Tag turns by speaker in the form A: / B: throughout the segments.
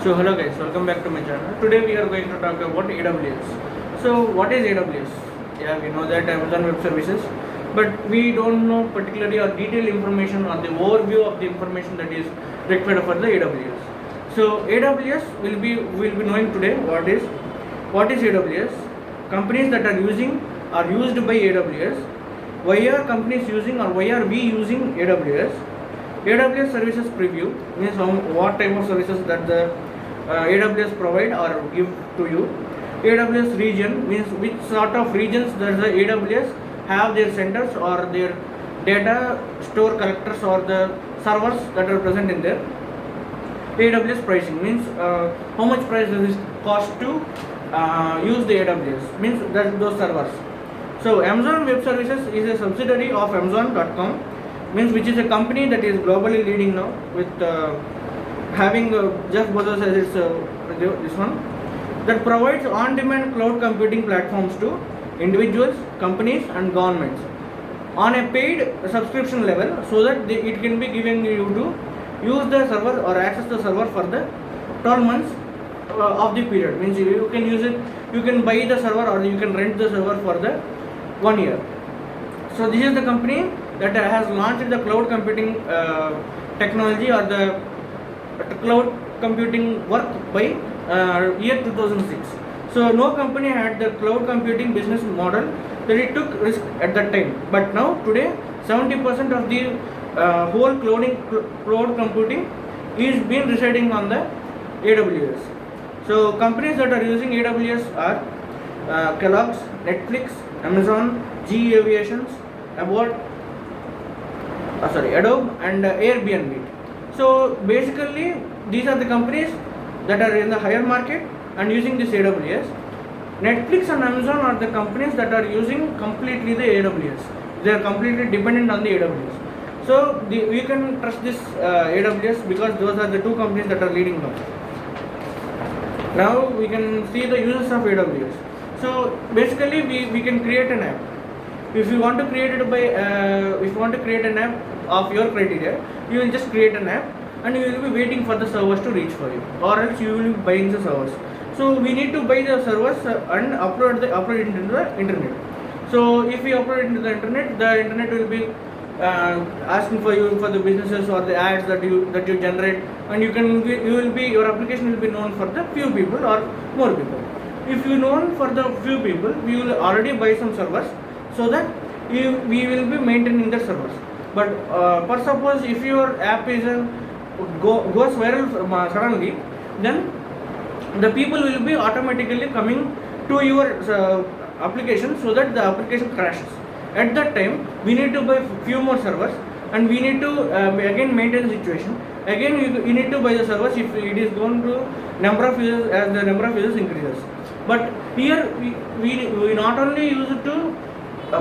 A: So hello guys, welcome back to my channel. Today we are going to talk about AWS. So what is AWS? Yeah, we know that Amazon Web Services, but we don't know particularly or detailed information or the overview of the information that is required for the AWS. So AWS we'll be knowing today what is AWS, companies that are using or used by AWS, why are companies using or why are we using AWS. AWS services preview means what type of services that the AWS provide or give to you. AWS region means which sort of regions does the AWS have their centers or their data store collectors or the servers that are present in there. AWS pricing means how much price does it cost to use the AWS, means that those servers. So Amazon Web Services is a subsidiary of Amazon.com, means which is a company that is globally leading now with having Jeff Bezos as its this one, that provides on-demand cloud computing platforms to individuals, companies and governments on a paid subscription level, so that it can be giving you to use the server or access the server for the 12 months of the period. Means you can use it, you can buy the server or you can rent the server for the 1 year. So this is the company that has launched the cloud computing technology or the cloud computing work by year 2006. So no company had the cloud computing business model that it took risk at that time. But now today 70% of the whole cloud computing is being residing on the AWS. So companies that are using AWS are Kellogg's, Netflix, Amazon, GE Aviations, Adobe and Airbnb. So basically these are the companies that are in the higher market and using this AWS. Netflix and Amazon are the companies that are using completely the AWS. They are completely dependent on the AWS. So we can trust this AWS because those are the two companies that are leading now. Now we can see the uses of AWS. So basically we can create an app. If you want to create it by if you want to create an app of your criteria, you will just create an app and you will be waiting for the servers to reach for you, or else you will be buying the servers. So we need to buy the servers and upload it into the internet. So if we upload it into the internet will be asking for you for the businesses or the ads that you generate, and your application will be known for the few people or more people. If you known for the few people, we will already buy some servers so that we will be maintaining the servers. But for suppose if your app is goes viral suddenly, then the people will be automatically coming to your application, so that the application crashes. At that time we need to buy few more servers and we need to again maintain the situation. Again you need to buy the servers if it is going to number of users as the number of users increases. But here we not only use it to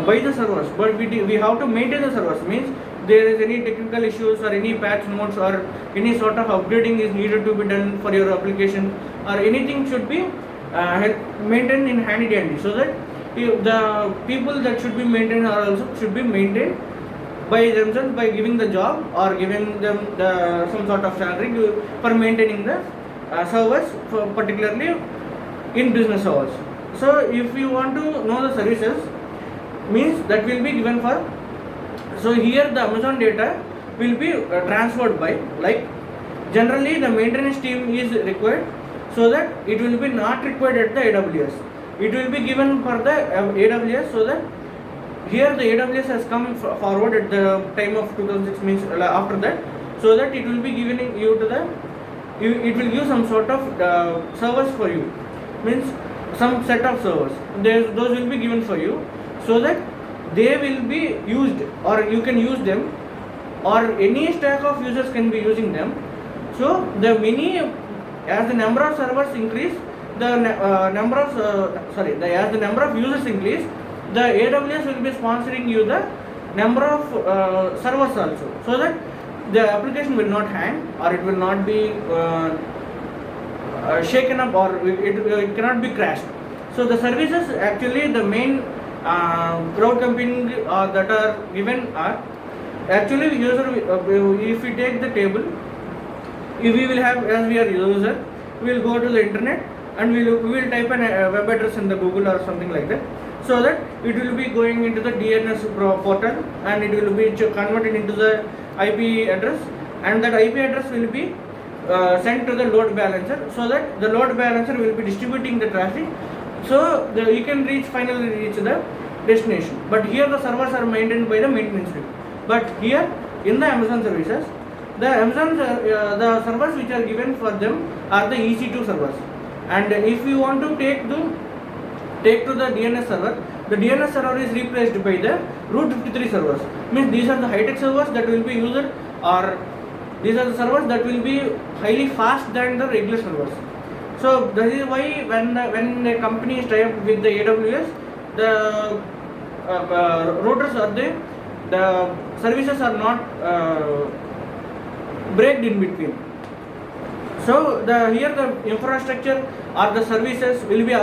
A: buy the servers, but we have to maintain the servers. Means there is any technical issues or any patch notes or any sort of upgrading is needed to be done for your application, or anything should be maintained in handy, so that the people that should be maintained are also should be maintained by themselves, by giving the job or giving them some sort of salary for maintaining the servers, particularly in business hours. So if you want to know the services, means that will be given for. So here the Amazon data will be transferred by, like generally the maintenance team is required, so that it will be not required at the AWS. It will be given for the AWS, so that here the AWS has come forward at the time of 2006, means after that, so that it will be giving you to it will give some sort of servers for you, means some set of servers. Those will be given for you, so that they will be used or you can use them, or any stack of users can be using them. So as the number of servers increase, as the number of users increase, the AWS will be sponsoring you the number of servers also, so that the application will not hang or it will not be shaken up, or it cannot be crashed. So the services, actually the main cloud computing that are given are actually user. If we take the table, if we will have, as we are user, we will go to the internet and we will type an web address in the Google or something like that, so that it will be going into the DNS portal and it will be converted into the IP address, and that IP address will be sent to the load balancer, so that the load balancer will be distributing the traffic, so you can finally reach the destination. But here the servers are maintained by the maintenance team. But here in the Amazon services, the servers which are given for them are the EC2 servers. And if you want to take to the DNS server, the DNS server is replaced by the Route 53 servers. Means these are the high-tech servers that will be used, or these are the servers that will be highly fast than the regular servers. So that is why when a company is tied up with the AWS, the routers are there, the services are not breaked in between. So here the infrastructure or the services will be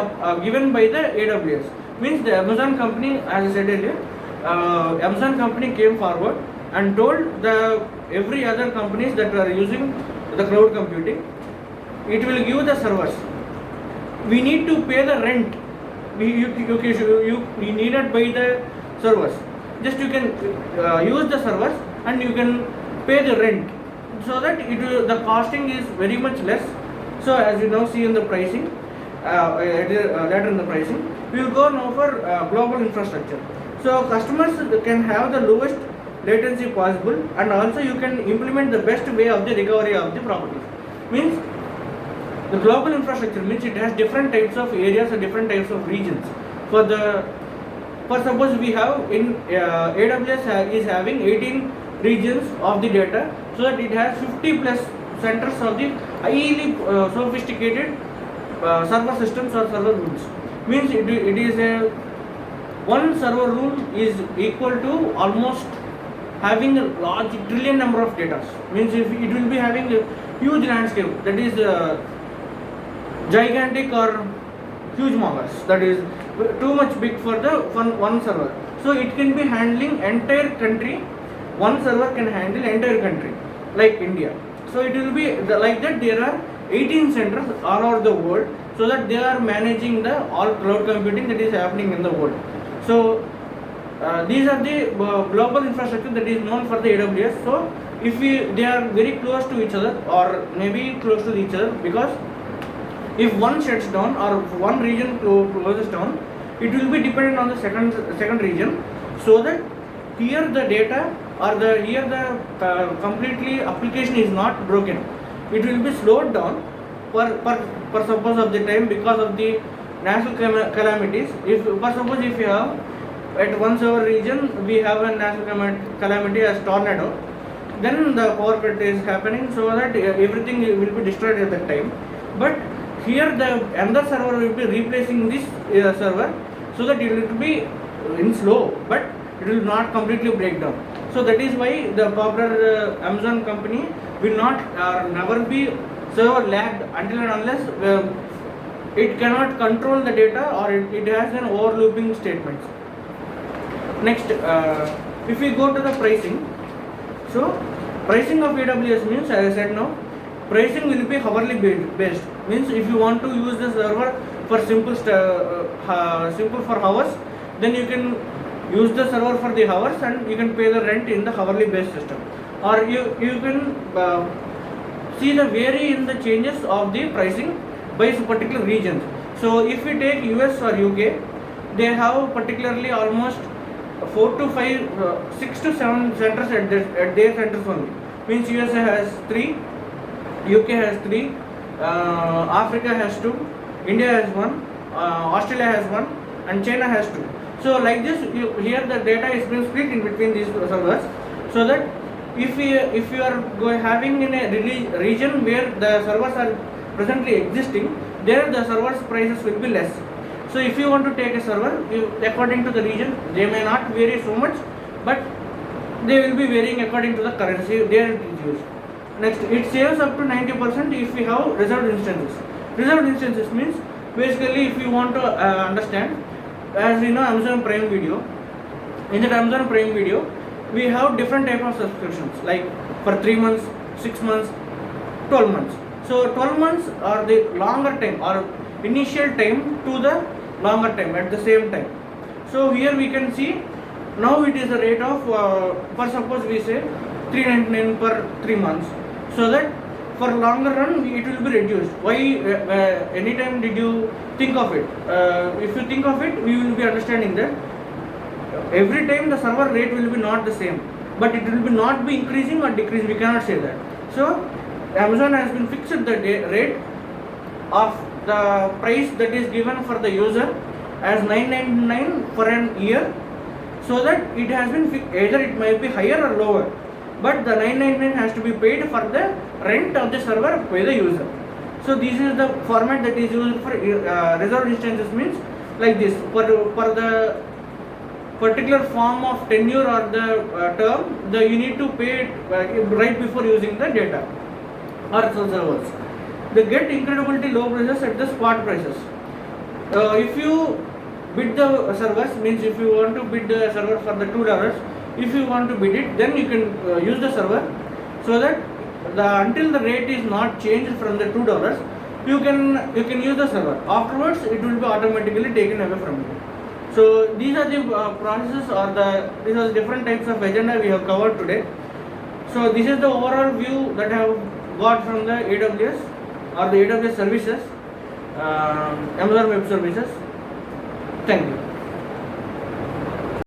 A: given by the AWS. Means the Amazon company, as I said earlier, Amazon company came forward and told every other companies that are using the cloud computing, it will give the servers. We need to pay the rent. You needed by the servers. Just you can use the servers and you can pay the rent, so that the costing is very much less. So as you now see in the pricing, later in the pricing, we will go now for global infrastructure. So customers can have the lowest latency possible, and also you can implement the best way of the recovery of the properties. Means the global infrastructure means it has different types of areas and different types of regions. For suppose we have in AWS is having 18 regions of the data, so that it has 50 plus centers of the highly sophisticated server systems or server rooms. Means it is one server room is equal to almost having a large trillion number of data. Means if it will be having a huge landscape, that is gigantic or huge mongoose, that is too much big for the one server. So it can be handling entire country. One server can handle entire country like India. So it will be like that. There are 18 centers all over the world, so that they are managing the all cloud computing that is happening in the world. So these are the global infrastructure that is known for the AWS. So if they are very close to each other, or maybe close to each other, because if one shuts down or one region closes down, it will be dependent on the second region, so that here the data or the completely application is not broken. It will be slowed down for suppose of the time because of the natural calamities. If suppose if you have at one server region we have a natural calamity as tornado, then the power cut is happening, so that everything will be destroyed at that time. But here the another server will be replacing this server, so that it will be in slow, but it will not completely break down. So that is why the popular Amazon company will not never be server lagged until and unless it cannot control the data, or it has an overlooping statements. Next, if we go to the pricing, so pricing of AWS means, as I said now, pricing will be hourly based. Means if you want to use the server for simple for hours, then you can use the server for the hours and you can pay the rent in the hourly based system. Or you can see the vary in the changes of the pricing by particular regions. So if we take US or UK, they have particularly almost 4 to 5, 6 to 7 centers at their centers only. Means USA has 3, UK has 3, Africa has 2, India has 1, Australia has 1, and China has 2. So like this, here the data is being split in between these servers, so that if you are having in a region where the servers are presently existing, there the servers prices will be less. So if you want to take a server, according to the region, they may not vary so much, but they will be varying according to the currency there it is used. Next, it saves up to 90% if we have reserved instances. Reserved instances means basically if you want to understand, as we know Amazon Prime Video, in that Amazon Prime Video we have different type of subscriptions, like for 3 months, 6 months, 12 months. So 12 months or the longer time or initial time to the longer time at the same time. So here we can see now it is a rate of for suppose we say 399 per 3 months, so that for longer run it will be reduced. Why anytime did you think of it? If you think of it, we will be understanding that every time the server rate will be not the same, but it will be not be increasing or decreasing. We cannot say that. So Amazon has been fixed the rate of the price that is given for the user as 999 for an year, so that it has been either it might be higher or lower, but the 999 has to be paid for the rent of the server by the user. So this is the format that is used for reserved instances, means like this for the particular form of tenure or the term, you need to pay it right before using the data or servers. They get incredibly low prices at the spot prices. If you bid the servers, means if you want to bid the server for the $2, if you want to bid it, then you can use the server, so that until the rate is not changed from the $2, you can use the server. Afterwards, it will be automatically taken away from you. So these are the processes or these are the different types of agenda we have covered today. So this is the overall view that I have got from the AWS or the AWS services, Amazon Web Services. Thank you.